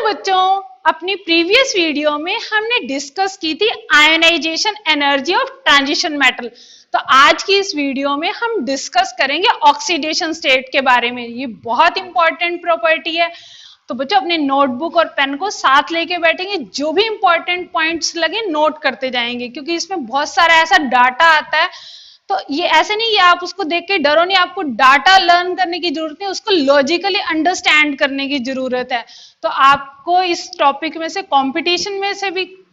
बच्चों, अपनी previous video में हमने डिस्कस की थी ionisation energy of transition metal. तो आज की इस वीडियो में हम डिस्कस करेंगे ऑक्सीडेशन स्टेट के बारे में। ये बहुत इंपॉर्टेंट प्रॉपर्टी है। तो बच्चों अपने नोटबुक और पेन को साथ लेके बैठेंगे, जो भी इंपॉर्टेंट पॉइंट्स लगे नोट करते जाएंगे, क्योंकि इसमें बहुत सारा ऐसा डाटा आता है। तो ये ऐसे नहीं, ये आप उसको देख के डरो नहीं, आपको डाटा लर्न करने की जरूरत नहीं, उसको लॉजिकली अंडरस्टैंड करने की जरूरत है। तो आपको इस टॉपिक में से कंपटीशन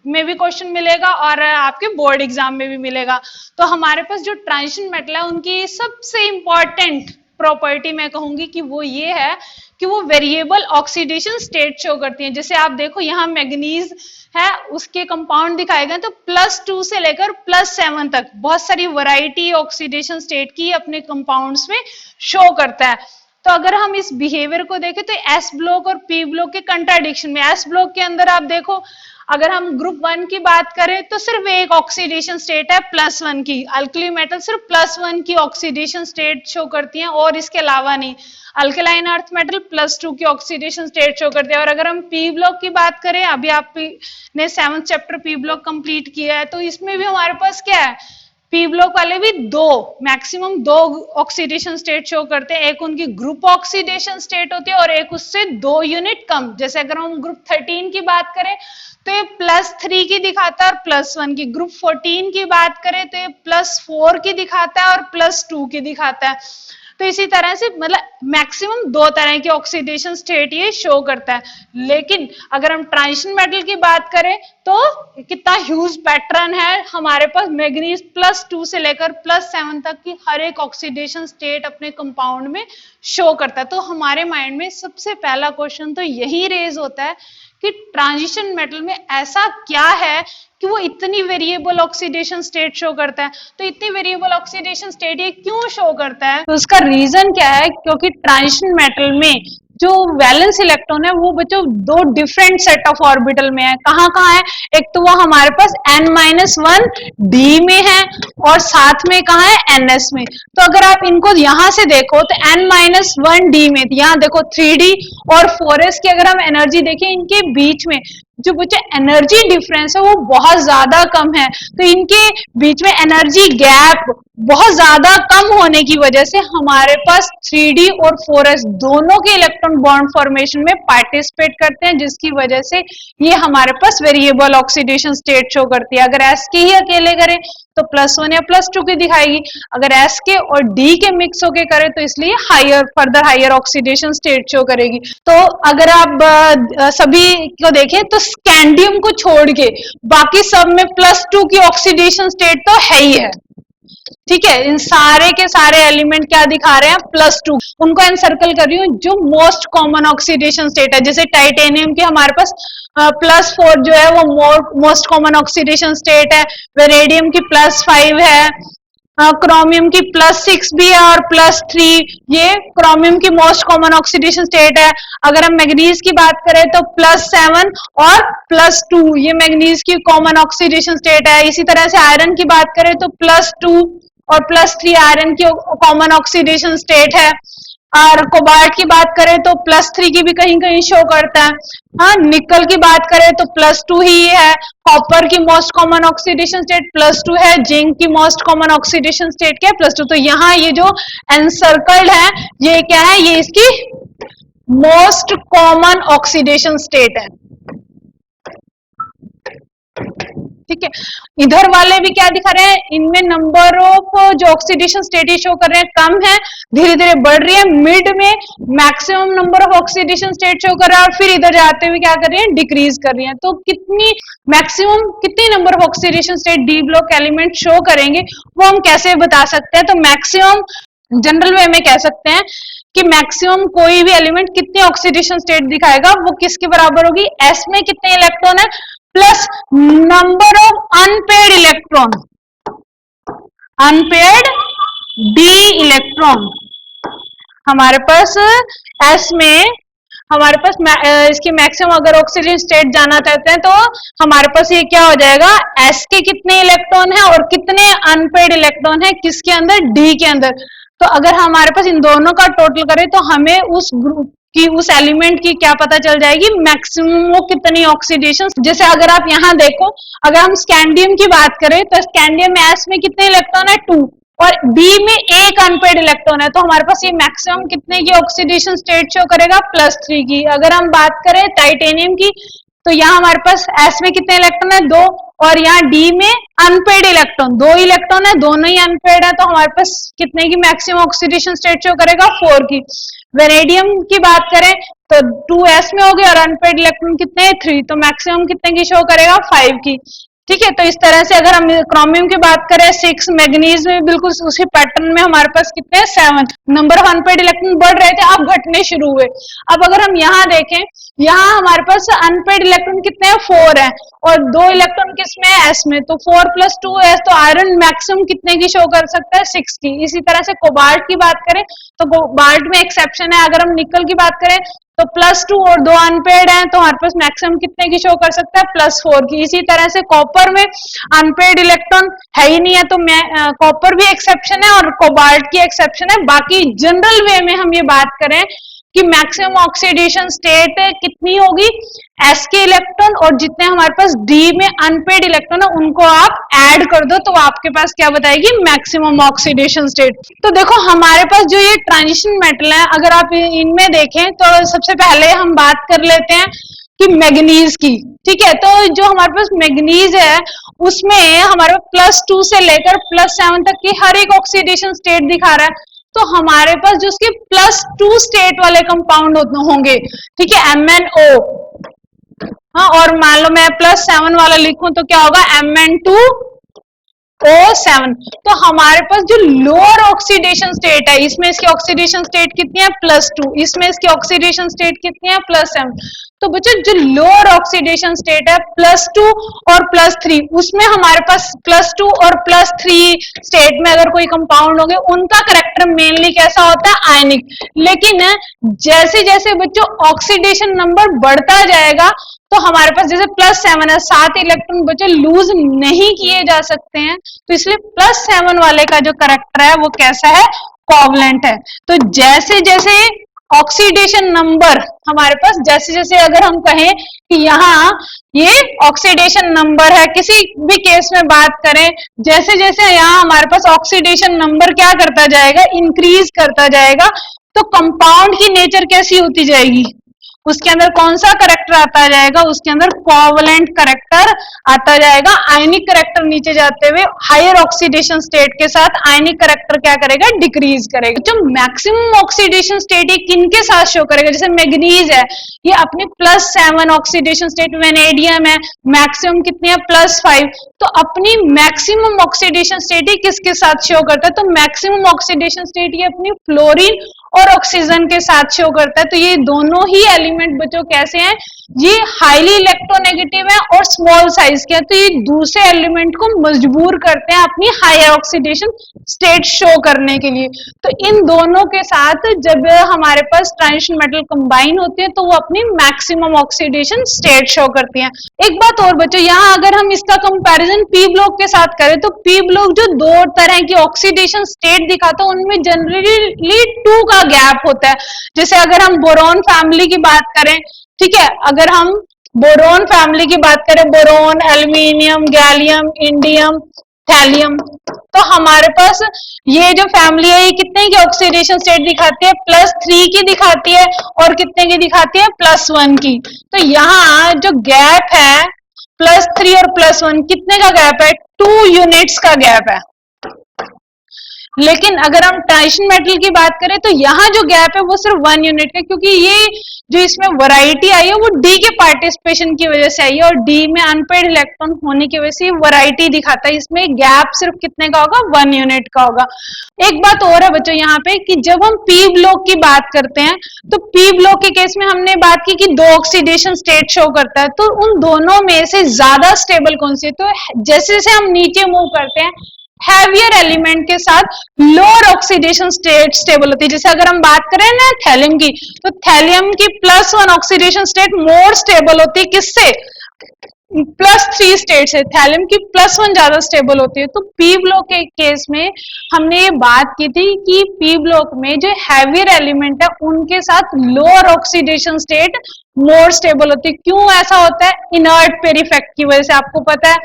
में भी क्वेश्चन मिलेगा और आपके बोर्ड एग्जाम में भी मिलेगा। तो हमारे पास जो ट्रांजिशन मेटल है उनकी सबसे इंपॉर्टेंट प्रॉपर्टी मैं कहूंगी कि वो ये है कि वो वेरिएबल ऑक्सीडेशन स्टेट शो करती है। जैसे आप देखो यहाँ मैग्नीज है, उसके कंपाउंड दिखाए गए तो +2 से लेकर +7 तक बहुत सारी वैरायटी ऑक्सीडेशन स्टेट की अपने कंपाउंड्स में शो करता है। तो अगर हम इस बिहेवियर को देखें तो एस ब्लॉक और पी ब्लॉक के कंट्राडिक्शन में, एस ब्लॉक के अंदर आप देखो, अगर हम ग्रुप 1 की बात करें तो सिर्फ एक ऑक्सीडेशन स्टेट है +1 की। अल्कली मेटल सिर्फ +1 की ऑक्सीडेशन स्टेट शो करती हैं और इसके अलावा नहीं। अल्कलाइन अर्थ मेटल +2 की ऑक्सीडेशन स्टेट शो करते हैं। और अगर हम पी ब्लॉक की बात करें, अभी आपने 7th chapter P block complete किया है, तो इसमें भी हमारे पास क्या है, पी ब्लॉक वाले भी मैक्सिमम दो ऑक्सीडेशन स्टेट शो करते हैं। एक उनकी ग्रुप ऑक्सीडेशन स्टेट होती है और एक उससे 2 यूनिट कम। जैसे अगर हम ग्रुप 13 की बात करें तो ये +3 की दिखाता है और +1 की। ग्रुप 14 की बात करें तो ये +4 की दिखाता है और +2 की दिखाता है। तो इसी तरह से मतलब मैक्सिमम 2 तरह की ऑक्सीडेशन स्टेट ये शो करता है। लेकिन अगर हम ट्रांजिशन मेटल की बात करें तो कितना ह्यूज पैटर्न है हमारे पास। मैग्नीज +2 से लेकर +7 तक की हर एक ऑक्सीडेशन स्टेट अपने कंपाउंड में शो करता है। तो हमारे माइंड में सबसे पहला क्वेश्चन तो यही रेज होता है कि ट्रांजिशन मेटल में ऐसा क्या है कि वो इतनी वेरिएबल ऑक्सीडेशन स्टेट शो करता है। तो इतनी वेरिएबल ऑक्सीडेशन स्टेट ये क्यों शो करता है, तो उसका रीजन क्या है, क्योंकि ट्रांजिशन मेटल में जो वैलेंस इलेक्ट्रॉन है वो बच्चों 2 डिफरेंट सेट ऑफ ऑर्बिटल में है। कहाँ कहाँ है, एक तो वो हमारे पास n-1 d में है और साथ में कहाँ है ns में। तो अगर आप इनको यहां से देखो तो n-1 d में, यहाँ देखो 3d और 4s की अगर हम एनर्जी देखें, इनके बीच में जो बच्चे एनर्जी डिफरेंस है वो बहुत ज्यादा कम है। तो इनके बीच में एनर्जी गैप बहुत ज्यादा कम होने की वजह से हमारे पास 3d और 4s दोनों के इलेक्ट्रॉन बॉन्ड फॉर्मेशन में पार्टिसिपेट करते हैं, जिसकी वजह से ये हमारे पास वेरिएबल ऑक्सीडेशन स्टेट शो करती है। अगर s के ही अकेले करें तो +1 या +2 की दिखाएगी, अगर s के और d के मिक्स होके करें तो इसलिए further higher oxidation state show करेगी। तो अगर आप सभी को देखें तो स्कैंडियम को छोड़ के बाकी सब में +2 की ऑक्सीडेशन स्टेट तो है ही है। ठीक है, इन सारे के सारे एलिमेंट क्या दिखा रहे हैं, +2। उनको एनसर्कल कर रही हूँ जो मोस्ट कॉमन ऑक्सीडेशन स्टेट है। जैसे टाइटेनियम के हमारे पास +4 जो है वो मोस्ट कॉमन ऑक्सीडेशन स्टेट है। वेनेडियम की +5 है, क्रोमियम की +6 भी है और +3 ये क्रोमियम की मोस्ट कॉमन ऑक्सीडेशन स्टेट है। अगर हम मैग्नीज की बात करें तो +7 और +2 ये मैग्नीज की कॉमन ऑक्सीडेशन स्टेट है। इसी तरह से आयरन की बात करें तो +2 और +3 आयरन की कॉमन ऑक्सीडेशन स्टेट है। और कोबाल्ट की बात करें तो +3 की भी कहीं कहीं शो करता है। हाँ, निकल की बात करें तो +2 ही है। कॉपर की मोस्ट कॉमन ऑक्सीडेशन स्टेट +2 है। जिंक की मोस्ट कॉमन ऑक्सीडेशन स्टेट क्या है, +2। तो यहाँ ये जो एनसर्कल्ड है ये क्या है, ये इसकी मोस्ट कॉमन ऑक्सीडेशन स्टेट है। ठीक है, इधर वाले भी क्या दिखा रहे हैं, इनमें नंबर ऑफ जो ऑक्सीडेशन स्टेट शो कर रहे हैं कम है, धीरे धीरे बढ़ रही है। मिड में maximum number of oxidation state show कर रहा है और फिर इधर जाते हुए क्या कर रही है, डिक्रीज कर रही है। तो कितनी number of oxidation state D block element show करेंगे वो हम कैसे बता सकते हैं। तो मैक्सिमम जनरल वे में कह सकते हैं कि मैक्सिमम कोई भी एलिमेंट कितनी ऑक्सीडेशन स्टेट दिखाएगा वो किसके बराबर होगी, एस में कितने इलेक्ट्रॉन है plus number of unpaired electron, unpaired D electron. हमारे पास एस में हमारे पास इसकी मैक्सिमम अगर ऑक्सीजन स्टेट जाना चाहते हैं तो हमारे पास ये क्या हो जाएगा, एस के कितने इलेक्ट्रॉन है और कितने अनपेयर्ड इलेक्ट्रॉन है किसके अंदर, डी के अंदर। तो अगर हमारे पास इन दोनों का टोटल करें तो हमें उस ग्रुप कि उस एलिमेंट की क्या पता चल जाएगी, मैक्सिमम वो कितनी ऑक्सीडेशन। जैसे अगर आप यहाँ देखो, अगर हम स्कैंडियम की बात करें तो स्कैंडियम एस में कितने इलेक्ट्रॉन है, 2, और बी में एक अनपेड इलेक्ट्रॉन है, तो हमारे पास ये मैक्सिमम कितने की ऑक्सीडेशन स्टेट शो करेगा, +3 की। अगर हम बात करें टाइटेनियम की तो यहाँ हमारे पास एस में कितने इलेक्ट्रॉन है, 2, और यहाँ डी में अनपेड इलेक्ट्रॉन 2 इलेक्ट्रॉन है, दोनों ही अनपेड है, तो हमारे पास कितने की मैक्सिमम ऑक्सीडेशन स्टेट शो करेगा, 4 की। वेनेडियम की बात करें तो 2s में हो गया और अनपेड इलेक्ट्रॉन कितने हैं, 3, तो मैक्सिमम कितने की शो करेगा, 5 की। ठीक है, तो इस तरह से अगर हम क्रोमियम की बात करें 6, मैग्नीज में बिल्कुल उसी पैटर्न में हमारे पास कितने हैं, 7। नंबर ऑफ अनपेड इलेक्ट्रॉन बढ़ रहे थे, अब घटने शुरू हुए। अब अगर हम यहाँ देखें, यहाँ हमारे पास अनपेड इलेक्ट्रॉन कितने हैं, 4 है, और 2 इलेक्ट्रॉन किसमें है, एस में, तो 4 + 2 एस, तो आयरन मैक्सिमम कितने की शो कर सकता है, 6 की। इसी तरह से कोबाल्ट की बात करें तो कोबाल्ट में एक्सेप्शन है। अगर हम निकल की बात करें तो +2 और 2 अनपेड हैं, तो हमारे पास मैक्सिमम कितने की शो कर सकता है, +4 की। इसी तरह से कॉपर में अनपेड इलेक्ट्रॉन है ही नहीं है, तो कॉपर भी एक्सेप्शन है और कोबाल्ट की एक्सेप्शन है। बाकी जनरल वे में हम ये बात करें कि मैक्सिमम ऑक्सीडेशन स्टेट कितनी होगी, एस के इलेक्ट्रॉन, और जितने हमारे पास डी में अनपेड इलेक्ट्रॉन है उनको आप ऐड कर दो, तो आपके पास क्या बताएगी, मैक्सिमम ऑक्सीडेशन स्टेट। तो देखो हमारे पास जो ये ट्रांजिशन मेटल है, अगर आप इनमें देखें तो सबसे पहले हम बात कर लेते हैं कि मैग्नीज की। ठीक है, तो जो हमारे पास मैग्नीज है उसमें हमारे पास +2 से लेकर +7 तक की हर एक ऑक्सीडेशन स्टेट दिखा रहा है। तो हमारे पास जो उसके +2 स्टेट वाले कंपाउंड होंगे, ठीक है, MnO, हाँ, और मान लो मैं +7 वाला लिखूं तो क्या होगा, Mn2O7। तो हमारे पास जो लोअर ऑक्सीडेशन स्टेट है, इसमें इसकी ऑक्सीडेशन स्टेट कितनी है, +2, इसमें इसकी ऑक्सीडेशन स्टेट कितनी है, +7। तो बच्चों जो लोअर ऑक्सीडेशन स्टेट है +2 और +3, उसमें हमारे पास +2 और +3 स्टेट में अगर कोई कंपाउंड होंगे उनका करैक्टर मेनली कैसा होता है, आयनिक। लेकिन जैसे जैसे बच्चों ऑक्सीडेशन नंबर बढ़ता जाएगा तो हमारे पास जैसे +7 है, 7 इलेक्ट्रॉन बच्चों लूज नहीं किए जा सकते हैं, तो इसलिए +7 वाले का जो करैक्टर है वो कैसा है, कोवलेंट है। तो जैसे जैसे ऑक्सीडेशन नंबर हमारे पास, जैसे जैसे अगर हम कहें कि यहाँ ये ऑक्सीडेशन नंबर है, किसी भी केस में बात करें, जैसे जैसे यहाँ हमारे पास ऑक्सीडेशन नंबर क्या करता जाएगा, इंक्रीज करता जाएगा, तो कंपाउंड की नेचर कैसी होती जाएगी, उसके अंदर कौन सा करेक्टर आता जाएगा, उसके अंदर कोवलेंट करेक्टर आता जाएगा। आयनिक करेक्टर नीचे जाते हुए हायर ऑक्सीडेशन स्टेट के साथ आयनिक करेक्टर क्या करेगा, डिक्रीज करेगा। जो मैक्सिमम ऑक्सीडेशन स्टेट ये किनके साथ शो करेगा, जैसे मैग्नीज है, ये अपनी +7 ऑक्सीडेशन स्टेट, वेनेडियम है मैक्सिमम कितनी है, +5, तो अपनी मैक्सिमम ऑक्सीडेशन स्टेट ही किसके साथ शो करता है, तो मैक्सिमम ऑक्सीडेशन स्टेट ये अपनी फ्लोरीन और ऑक्सीजन के साथ शो करता है। तो ये दोनों ही एलिमेंट बच्चों कैसे हैं, ये हाईली इलेक्ट्रोनेगेटिव है और स्मॉल साइज के हैं, तो ये दूसरे एलिमेंट को मजबूर करते हैं अपनी हायर ऑक्सीडेशन स्टेट शो करने के लिए। तो इन दोनों के साथ जब हमारे पास ट्रांजिशन मेटल कंबाइन होते हैं तो वो अपनी मैक्सिमम ऑक्सीडेशन स्टेट शो करती हैं। एक बात और बच्चों, यहाँ अगर हम इसका कंपैरिजन पी ब्लॉक के साथ करें तो पी ब्लॉक जो 2 तरह की ऑक्सीडेशन स्टेट दिखाता है उनमें जनरली 2 का गैप होता है। जैसे अगर हम बोरॉन फैमिली की बात करें, ठीक है, अगर हम बोरॉन फैमिली की बात करें, boron, aluminium, gallium, indium, thallium, तो हमारे पास ये जो फैमिली है ये कितने की ऑक्सीडेशन स्टेट दिखाती है, +3 की दिखाती है, और कितने की दिखाती है, +1 की। तो यहाँ जो गैप है +3 और +1 कितने का गैप है, 2 यूनिट्स का गैप है। लेकिन अगर हम ट्रांजिशन मेटल की बात करें तो यहाँ जो गैप है वो सिर्फ 1 यूनिट का, क्योंकि ये जो इसमें वैरायटी आई है वो डी के पार्टिसिपेशन की वजह से आई है, और डी में अनपेड इलेक्ट्रॉन होने की वजह से ये वैरायटी दिखाता है। इसमें गैप सिर्फ कितने का होगा, 1 यूनिट का होगा। एक बात और है बच्चों यहाँ पे कि जब हम पी ब्लॉक की बात करते हैं तो पी ब्लॉक के केस में हमने बात की कि 2 ऑक्सीडेशन स्टेट शो करता है, तो उन दोनों में से ज्यादा स्टेबल कौन सी है, तो जैसे जैसे हम नीचे मूव करते हैं हैवियर एलिमेंट के साथ लोअर ऑक्सीडेशन स्टेट स्टेबल होती है। जैसे अगर हम बात करें ना थैलियम की, तो थैलियम की +1 ऑक्सीडेशन स्टेट मोर स्टेबल होती है, किससे, +3 स्टेट्स है, थैलियम की +1 ज्यादा स्टेबल होती है। तो पी ब्लॉक के केस में हमने ये बात की थी कि पी ब्लॉक में जो हैवियर एलिमेंट है उनके साथ lower oxidation state more stable होती है। क्यों ऐसा होता है? इनर्ट पेयर इफेक्ट की वजह से। आपको पता है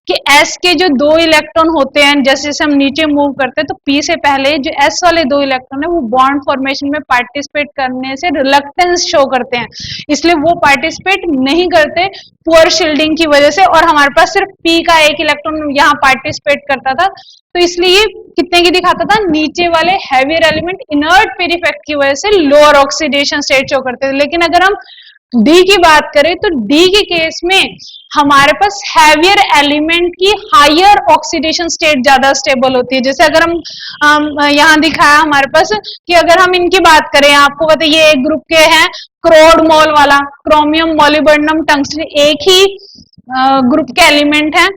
कि एस के जो 2 इलेक्ट्रॉन होते हैं, जैसे जैसे हम नीचे मूव करते हैं तो पी से पहले जो एस वाले 2 इलेक्ट्रॉन है वो बॉन्ड फॉर्मेशन में पार्टिसिपेट करने से रिलक्टेंस शो करते हैं, इसलिए वो पार्टिसिपेट नहीं करते पुअर शील्डिंग की वजह से। और हमारे पास सिर्फ पी का एक इलेक्ट्रॉन यहाँ पार्टिसिपेट करता था, तो इसलिए कितने की दिखाता था? नीचे वाले heavier element inert pair effect की वजह से लोअर ऑक्सीडेशन स्टेट शो करते थे। लेकिन अगर हम डी की बात करें तो डी के केस में हमारे पास हैवियर एलिमेंट की हायर ऑक्सीडेशन स्टेट ज्यादा स्टेबल होती है। जैसे अगर हम यहाँ दिखाया हमारे पास कि अगर हम इनकी बात करें, आपको पता है ये एक ग्रुप के हैं, क्रोड मोल वाला, क्रोमियम, मोलिब्डेनम, टंगस्टन, एक ही ग्रुप के एलिमेंट हैं।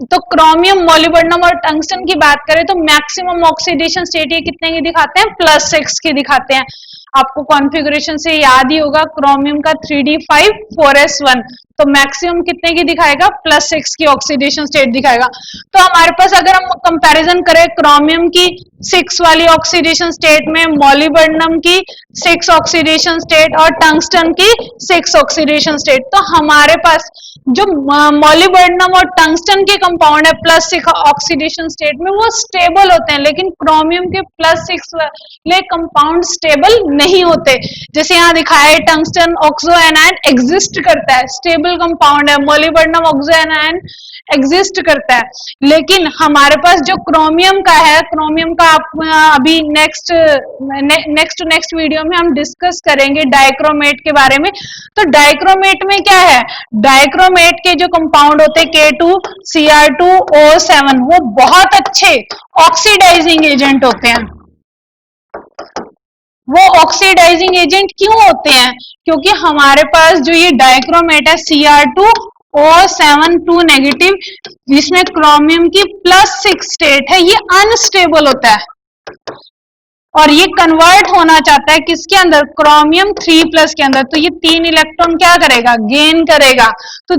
तो क्रोमियम, मोलिब्डेनम और टंगस्टन की बात करें तो मैक्सिमम ऑक्सीडेशन स्टेट ये कितने की दिखाते हैं? +6 की दिखाते हैं। आपको कॉन्फ़िगरेशन से याद ही होगा, क्रोमियम का 3d5 4s1, तो मैक्सिमम कितने की दिखाएगा? +6 की ऑक्सीडेशन स्टेट दिखाएगा। तो हमारे पास अगर हम कंपैरिजन करें क्रोमियम की 6 वाली ऑक्सीडेशन स्टेट में मोलिब्डेनम की 6 ऑक्सीडेशन स्टेट और टंगस्टन की 6 ऑक्सीडेशन स्टेट, तो हमारे पास जो मोलिब्डेनम और टंगस्टन के कंपाउंड है +6 ऑक्सीडेशन स्टेट में वो स्टेबल होते हैं, लेकिन क्रोमियम के +6 वाले कंपाउंड स्टेबल नहीं होते। जैसे यहाँ दिखाया है टंगस्टन ऑक्सो एनायन एग्जिस्ट करता है, स्टेबल कंपाउंड है, मोलिब्डेनम ऑक्सो एनायन एग्जिस्ट करता है, लेकिन हमारे पास जो क्रोमियम का है, क्रोमियम का आप अभी नेक्स्ट वीडियो में हम डिस्कस करेंगे डाइक्रोमेट के बारे में। तो डाइक्रोमेट में क्या है? डाइक्रोमेट के जो कंपाउंड होते हैं K2Cr2O7 वो बहुत अच्छे ऑक्सीडाइजिंग एजेंट होते हैं। वो ऑक्सीडाइजिंग एजेंट क्यों होते हैं? क्योंकि हमारे पास जो ये डाइक्रोमेट है Cr2O7 2 नेगेटिव, जिसमें क्रोमियम की +6 स्टेट है, ये अनस्टेबल होता है और ये कन्वर्ट होना चाहता है किसके अंदर? क्रोमियम 3+ के अंदर। तो ये 3 इलेक्ट्रॉन क्या करेगा? गेन करेगा। तो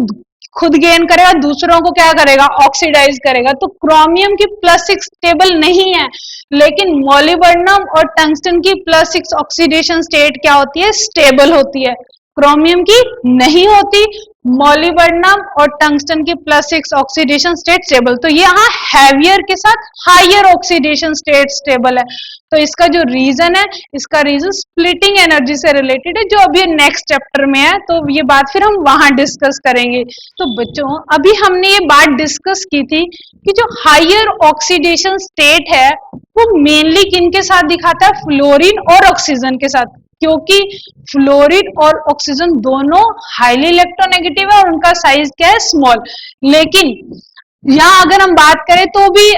खुद गेन करेगा, दूसरों को क्या करेगा? ऑक्सीडाइज करेगा। तो क्रोमियम की +6 स्टेबल नहीं है, लेकिन मोलिब्डेनम और टंगस्टन की +6 ऑक्सीडेशन स्टेट क्या होती है? स्टेबल होती है। क्रोमियम की नहीं होती, मोलिब्डेनम और टंगस्टन की +6 ऑक्सीडेशन स्टेट स्टेबल। तो ये यहाँ हैवियर के साथ हायर ऑक्सीडेशन स्टेट स्टेबल है। तो इसका जो रीजन है, इसका रीजन स्प्लिटिंग एनर्जी से रिलेटेड है, जो अभी नेक्स्ट चैप्टर में है, तो ये बात फिर हम वहां डिस्कस करेंगे। तो बच्चों, अभी हमने ये बात डिस्कस की थी कि जो हायर ऑक्सीडेशन स्टेट है वो मेनली किनके साथ दिखाता है? फ्लोरीन और ऑक्सीजन के साथ, क्योंकि फ्लोरीन और ऑक्सीजन दोनों हाईली इलेक्ट्रोनेगेटिव है और उनका साइज क्या है? स्मॉल। लेकिन यहाँ अगर हम बात करें तो भी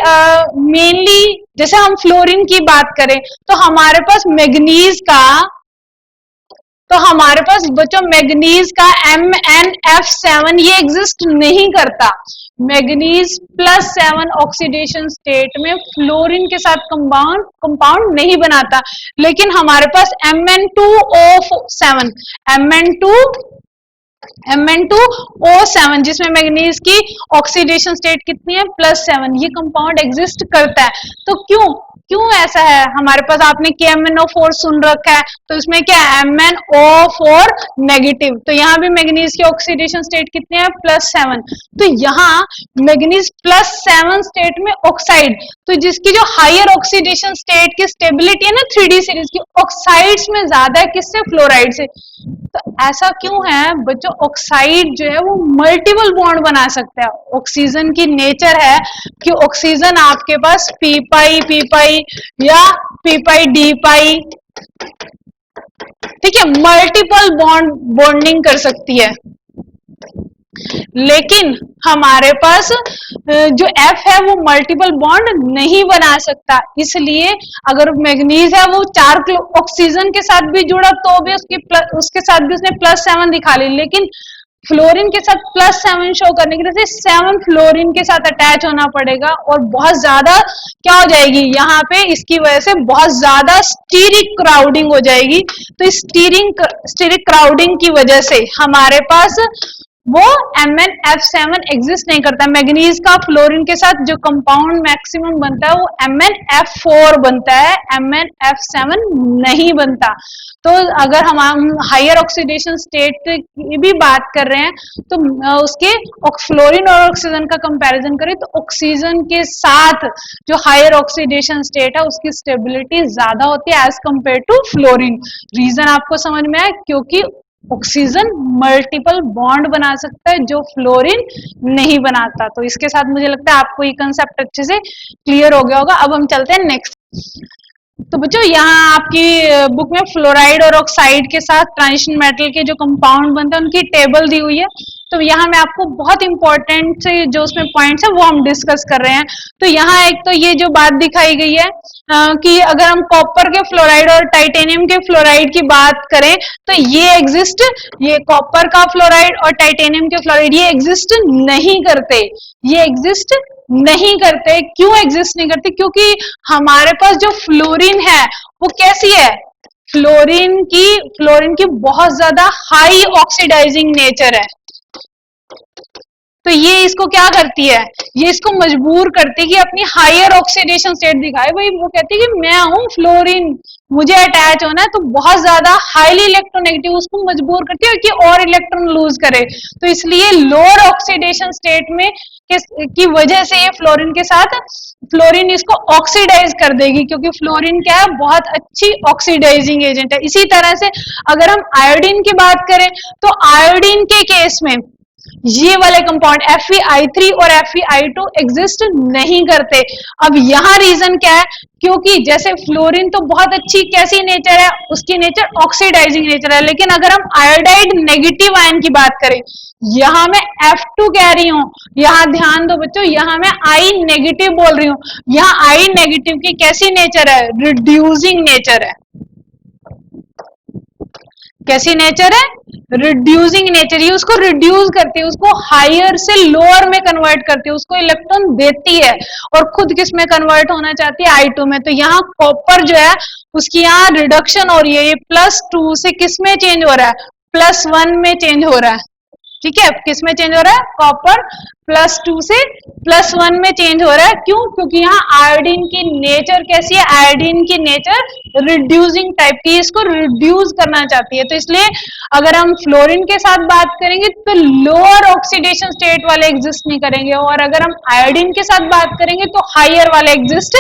मेनली जैसे हम फ्लोरीन की बात करें तो हमारे पास मैग्नीज का, तो हमारे पास बच्चों मैग्नीज का MnF7 ये एग्जिस्ट नहीं करता। मैग्नीज +7 ऑक्सीडेशन स्टेट में फ्लोरीन के साथ कंपाउंड नहीं बनाता, लेकिन हमारे पास Mn2O7 जिसमें मैग्नीज की ऑक्सीडेशन स्टेट कितनी है? +7, ये कंपाउंड एग्जिस्ट करता है। तो क्यों ऐसा है? हमारे पास आपने KMnO4 सुन रखा है, तो इसमें क्या है? MnO4 negative. तो यहाँ भी मैग्नीज की ऑक्सीडेशन स्टेट कितनी है? +7। तो यहाँ मैग्नीज +7 स्टेट में ऑक्साइड, तो जिसकी जो हायर ऑक्सीडेशन स्टेट की स्टेबिलिटी है ना 3D सीरीज की, ऑक्साइड्स में ज्यादा है, किससे? फ्लोराइड से। तो ऐसा क्यों है बच्चों? ऑक्साइड जो है वो मल्टीपल बॉन्ड बना सकता है। ऑक्सीजन की नेचर है कि ऑक्सीजन आपके पास p पाई या p पाई d पाई, ठीक है, मल्टीपल बॉन्डिंग कर सकती है। लेकिन हमारे पास जो F है वो मल्टीपल बॉन्ड नहीं बना सकता, इसलिए अगर मैग्नीज है वो 4 ऑक्सीजन के साथ भी जुड़ा तो भी उसके साथ भी उसने +7 दिखा ली, लेकिन फ्लोरीन के साथ +7 शो करने के लिए 7 फ्लोरीन के साथ अटैच होना पड़ेगा और बहुत ज्यादा क्या हो जाएगी यहाँ पे? इसकी वजह से बहुत ज्यादा स्टीरिक क्राउडिंग हो जाएगी। तो स्टीरिक क्राउडिंग की वजह से हमारे पास वो MnF7 एग्जिस्ट नहीं करता। मैग्नीज का फ्लोरीन के साथ जो कंपाउंड मैक्सिमम बनता है वो MnF4 बनता है, MnF7 नहीं बनता। तो अगर हम हायर ऑक्सीडेशन स्टेट की भी बात कर रहे हैं तो उसके फ्लोरीन और ऑक्सीजन का कंपैरिजन करें तो ऑक्सीजन के साथ जो हायर ऑक्सीडेशन स्टेट है उसकी स्टेबिलिटी ज्यादा होती है as compare to fluorine. Reason आपको समझ में आया, क्योंकि ऑक्सीजन मल्टीपल बॉन्ड बना सकता है जो फ्लोरीन नहीं बनाता। तो इसके साथ मुझे लगता है आपको ये कंसेप्ट अच्छे से क्लियर हो गया होगा। अब हम चलते हैं नेक्स्ट। तो बच्चों यहाँ आपकी बुक में फ्लोराइड और ऑक्साइड के साथ ट्रांजिशन मेटल के जो कंपाउंड बनते हैं उनकी टेबल दी हुई है। तो यहाँ मैं आपको बहुत इंपॉर्टेंट से जो उसमें पॉइंट्स है वो हम डिस्कस कर रहे हैं। तो यहाँ एक तो ये जो बात दिखाई गई है कि अगर हम कॉपर के फ्लोराइड और टाइटेनियम के फ्लोराइड की बात करें तो ये एग्जिस्ट, ये कॉपर का फ्लोराइड और टाइटेनियम के फ्लोराइड ये एग्जिस्ट नहीं करते, ये एग्जिस्ट नहीं करते। क्यों एग्जिस्ट नहीं करते? क्योंकि हमारे पास जो फ्लोरीन है वो कैसी है, फ्लोरीन की बहुत ज्यादा हाई ऑक्सीडाइजिंग नेचर है। तो ये इसको क्या करती है, ये इसको मजबूर करती है कि अपनी हायर ऑक्सीडेशन स्टेट दिखाए। भाई वो कहती है कि मैं हूं फ्लोरीन, मुझे अटैच होना है, तो बहुत ज्यादा हाईली इलेक्ट्रोनेगेटिव उसको मजबूर करती है कि और इलेक्ट्रॉन लूज करे। तो इसलिए लोअर ऑक्सीडेशन स्टेट में की वजह से ये फ्लोरीन के साथ फ्लोरीन इसको ऑक्सीडाइज कर देगी, क्योंकि फ्लोरीन क्या है, बहुत अच्छी ऑक्सीडाइजिंग एजेंट है। इसी तरह से अगर हम आयोडीन की बात करें तो आयोडीन के केस में ये वाले कंपाउंड Fe(I3) और Fe(I2) एग्जिस्ट नहीं करते। अब यहाँ रीजन क्या है, क्योंकि जैसे फ्लोरीन तो बहुत अच्छी कैसी नेचर है, उसकी नेचर ऑक्सीडाइजिंग नेचर है, लेकिन अगर हम आयोडाइड नेगेटिव आयन की बात करें, यहां मैं F2 कह रही हूं, यहां ध्यान दो बच्चों, यहां मैं I नेगेटिव बोल रही हूं। यहां I नेगेटिव की कैसी नेचर है, रिड्यूसिंग नेचर है। कैसी नेचर है, रिड्यूसिंग नेचर। ये उसको रिड्यूस करती है, उसको हायर से लोअर में कन्वर्ट करती है, उसको इलेक्ट्रॉन देती है और खुद किस में कन्वर्ट होना चाहती है, I2 में। तो यहाँ कॉपर जो है उसकी यहाँ रिडक्शन हो रही है, ये +2 से किस में चेंज हो रहा है, +1 में चेंज हो रहा है। ठीक है, किस में चेंज हो रहा है, कॉपर +2 से +1 में चेंज हो रहा है। क्यों? क्योंकि यहाँ आयोडीन की नेचर कैसी है, आयोडीन की नेचर रिड्यूसिंग टाइप की, इसको रिड्यूस करना चाहती है। तो इसलिए अगर हम फ्लोरीन के साथ बात करेंगे तो लोअर ऑक्सीडेशन स्टेट वाले एग्जिस्ट नहीं करेंगे, और अगर हम आयोडीन के साथ बात करेंगे तो हायर वाले एग्जिस्ट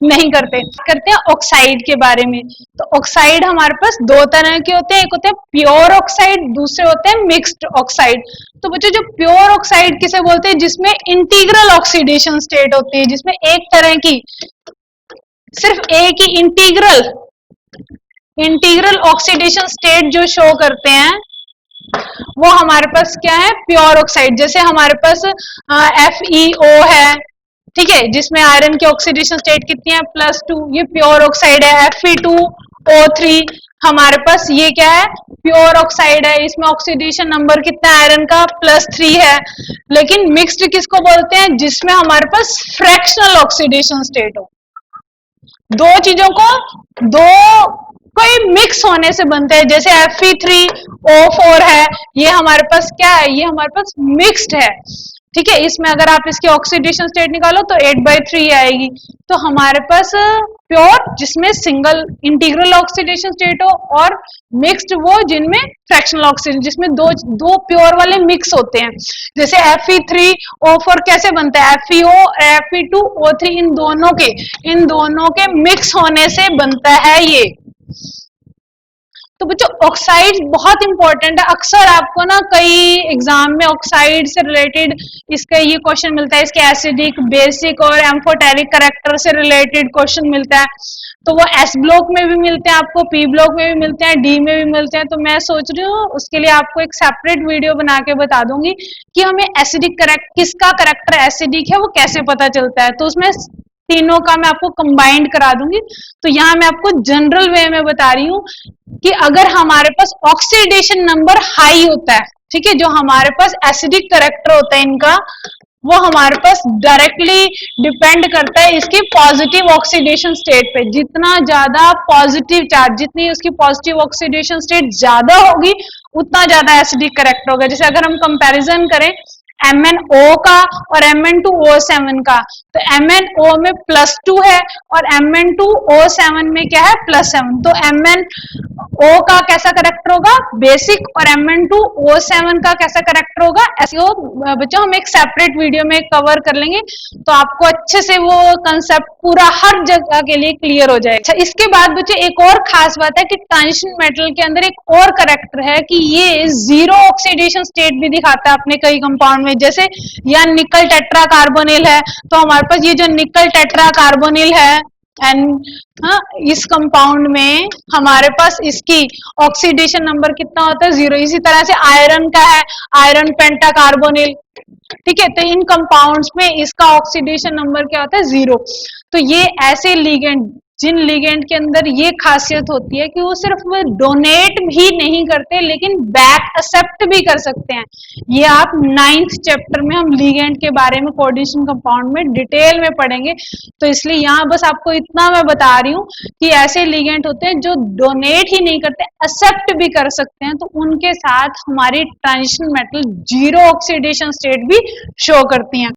नहीं करते हैं ऑक्साइड के बारे में। तो ऑक्साइड हमारे पास दो तरह के होते हैं, एक होते हैं प्योर ऑक्साइड, दूसरे होते हैं मिक्स्ड ऑक्साइड। तो बच्चों जो प्योर ऑक्साइड किसे बोलते हैं, जिसमें इंटीग्रल ऑक्सीडेशन स्टेट होती है, जिसमें एक तरह की सिर्फ एक ही इंटीग्रल ऑक्सीडेशन स्टेट जो शो करते हैं वो हमारे पास क्या है, प्योर ऑक्साइड। जैसे हमारे पास FeO है, ठीक है, जिसमें आयरन की ऑक्सीडेशन स्टेट कितनी है, +2, ये प्योर ऑक्साइड है। Fe2O3 हमारे पास ये क्या है, प्योर ऑक्साइड है, इसमें ऑक्सीडेशन नंबर कितना है आयरन का, +3 है। लेकिन मिक्स्ड किसको बोलते हैं, जिसमें हमारे पास फ्रैक्शनल ऑक्सीडेशन स्टेट हो। दो चीजों को दो कोई मिक्स होने से बनते हैं, जैसे Fe3O4 है, ये हमारे पास क्या है, ये हमारे पास मिक्स्ड है। ठीक है, इसमें अगर आप इसकी ऑक्सीडेशन स्टेट निकालो तो 8/3 आएगी। तो हमारे पास प्योर जिसमें सिंगल इंटीग्रल ऑक्सीडेशन स्टेट हो, और मिक्स्ड वो जिनमें फ्रैक्शनल ऑक्सीडेशन, जिसमें दो प्योर वाले मिक्स होते हैं। जैसे Fe3O4 कैसे बनता है, FeO Fe2O3 इन दोनों के मिक्स होने से बनता है ये। तो बच्चों ऑक्साइड बहुत इंपॉर्टेंट है। अक्सर आपको ना कई एग्जाम में ऑक्साइड से रिलेटेड इसका ये क्वेश्चन मिलता है, इसके एसिडिक, बेसिक और एम्फोटेरिक कैरेक्टर से रिलेटेड क्वेश्चन मिलता है। तो वो S ब्लॉक में भी मिलते हैं आपको, P ब्लॉक में भी मिलते हैं, D में भी मिलते हैं। तो मैं सोच रही हूँ उसके लिए आपको एक सेपरेट वीडियो बना के बता दूंगी कि हमें एसिडिक किसका कैरेक्टर एसिडिक है वो कैसे पता चलता है। तो उसमें तीनों का मैं आपको कंबाइंड करा दूंगी। तो यहाँ मैं आपको जनरल वे में बता रही हूँ कि अगर हमारे पास ऑक्सीडेशन नंबर हाई होता है, ठीक है, जो हमारे पास एसिडिक कैरेक्टर होता है इनका, वो हमारे पास डायरेक्टली डिपेंड करता है इसकी पॉजिटिव ऑक्सीडेशन स्टेट पे। जितना ज्यादा पॉजिटिव चार्ज, जितनी उसकी पॉजिटिव ऑक्सीडेशन स्टेट ज्यादा होगी उतना ज्यादा एसिडिक करेक्टर होगा। जैसे अगर हम कंपैरिजन करें MnO का और Mn2O7 का, तो MnO में +2 है और Mn2O7 में क्या है +7, तो MnO का कैसा करेक्टर होगा बेसिक और Mn2O7 का कैसा करेक्टर होगा एसिड। बच्चों हम एक सेपरेट वीडियो में कवर कर लेंगे तो आपको अच्छे से वो कंसेप्ट पूरा हर जगह के लिए क्लियर हो जाएगा। अच्छा, इसके बाद बच्चों एक और खास बात है कि ट्रांजिशन मेटल के अंदर एक और करेक्टर है कि ये जीरो ऑक्सीडेशन स्टेट भी दिखाता है अपने कई कंपाउंड में। जैसे यहाँ निकल टेट्रा कार्बोनिल है, तो हमारे पास ये जो निकल टेट्रा कार्बोनिल है एंड इस कंपाउंड में हमारे पास इसकी ऑक्सीडेशन नंबर कितना होता है 0। इसी तरह से आयरन का है आयरन पेंटा कार्बोनिल, ठीक है, तो इन कंपाउंड्स में इसका ऑक्सीडेशन नंबर क्या होता है 0। तो ये ऐसे लिगेंड जिन लिगेंड के अंदर ये खासियत होती है कि वो सिर्फ डोनेट भी नहीं करते लेकिन बैक एक्सेप्ट भी कर सकते हैं। ये आप 9th चैप्टर में हम लिगेंड के बारे में कोऑर्डिनेशन कंपाउंड में डिटेल में पढ़ेंगे। तो इसलिए यहाँ बस आपको इतना मैं बता रही हूँ कि ऐसे लिगेंड होते हैं जो डोनेट ही नहीं करते एक्सेप्ट भी कर सकते हैं, तो उनके साथ हमारी transition metal zero oxidation state भी शो करती हैं।